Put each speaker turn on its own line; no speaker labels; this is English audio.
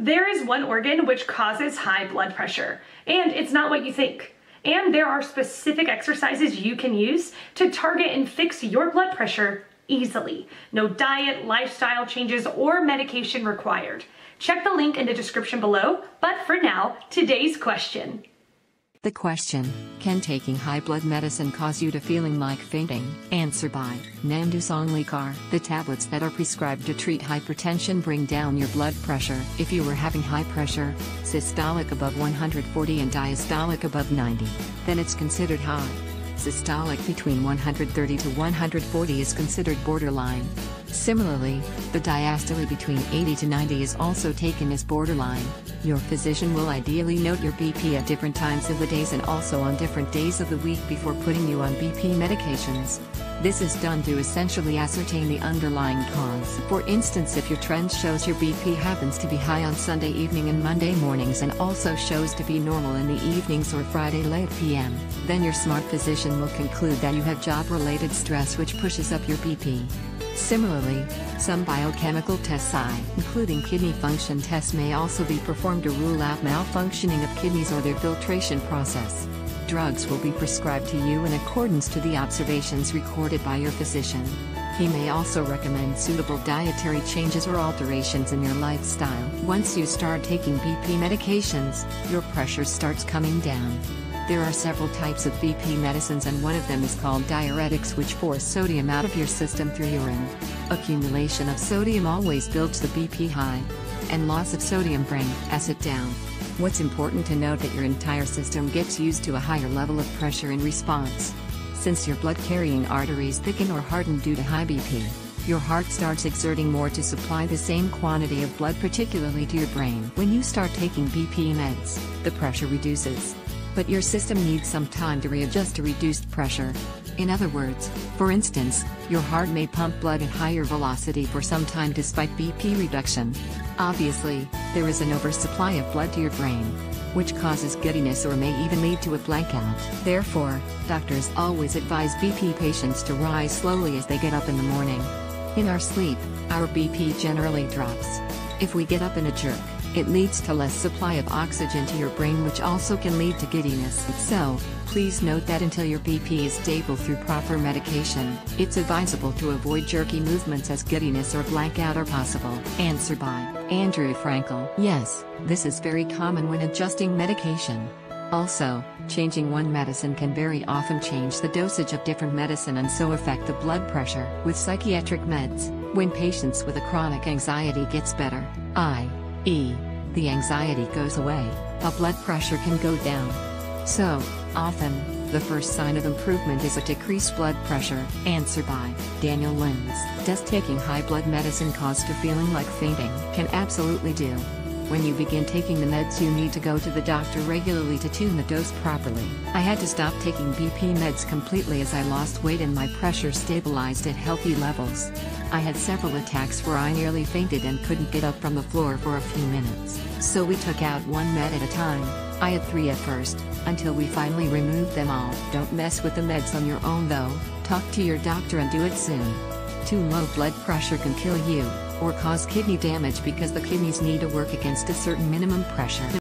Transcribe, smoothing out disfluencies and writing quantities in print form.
There is one organ which causes high blood pressure, and it's not what you think. And there are specific exercises you can use to target and fix your blood pressure easily. No diet, lifestyle changes, or medication required. Check the link in the description below, but for now, today's question.
The question, can taking high blood medicine cause you to feeling like fainting? Answer by Nandu Songlikar. The tablets that are prescribed to treat hypertension bring down your blood pressure. If you were having high pressure, systolic above 140 and diastolic above 90, then it's considered high. Systolic between 130 to 140 is considered borderline. Similarly, the diastole between 80 to 90 is also taken as borderline. Your physician will ideally note your BP at different times of the days and also on different days of the week before putting you on BP medications. This is done to essentially ascertain the underlying cause. For instance, if your trend shows your BP happens to be high on Sunday evening and Monday mornings and also shows to be normal in the evenings or Friday late PM, then your smart physician will conclude that you have job-related stress which pushes up your BP. Similarly, some biochemical tests including kidney function tests may also be performed to rule out malfunctioning of kidneys or their filtration process. Drugs will be prescribed to you in accordance to the observations recorded by your physician. He may also recommend suitable dietary changes or alterations in your lifestyle. Once you start taking BP medications, your pressure starts coming down. There are several types of BP medicines and one of them is called diuretics, which force sodium out of your system through urine. Accumulation of sodium always builds the BP high, and loss of sodium brings it down. What's important to note that your entire system gets used to a higher level of pressure in response. Since your blood-carrying arteries thicken or harden due to high BP, your heart starts exerting more to supply the same quantity of blood, particularly to your brain. When you start taking BP meds, the pressure reduces. But your system needs some time to readjust to reduced pressure. In other words, for instance, your heart may pump blood at higher velocity for some time despite BP reduction. Obviously, there is an oversupply of blood to your brain, which causes giddiness or may even lead to a blackout. Therefore, doctors always advise BP patients to rise slowly as they get up in the morning. In our sleep, our BP generally drops. If we get up in a jerk, it leads to less supply of oxygen to your brain, which also can lead to giddiness. So, please note that until your BP is stable through proper medication, it's advisable to avoid jerky movements as giddiness or blackout are possible. Answer by Andrew Frankel. Yes, this is very common when adjusting medication. Also, changing one medicine can very often change the dosage of different medicine and so affect the blood pressure. With psychiatric meds, when patients with a chronic anxiety gets better, i.e., the anxiety goes away, a blood pressure can go down. So, often, the first sign of improvement is a decreased blood pressure. Answer by Daniel Linz. Does taking high blood medicine cause to feeling like fainting? Can absolutely do. When you begin taking the meds, you need to go to the doctor regularly to tune the dose properly. I had to stop taking BP meds completely as I lost weight and my pressure stabilized at healthy levels. I had several attacks where I nearly fainted and couldn't get up from the floor for a few minutes. So we took out one med at a time. I had 3 at first, until we finally removed them all. Don't mess with the meds on your own though, talk to your doctor and do it soon. Too low blood pressure can kill you, or cause kidney damage because the kidneys need to work against a certain minimum pressure.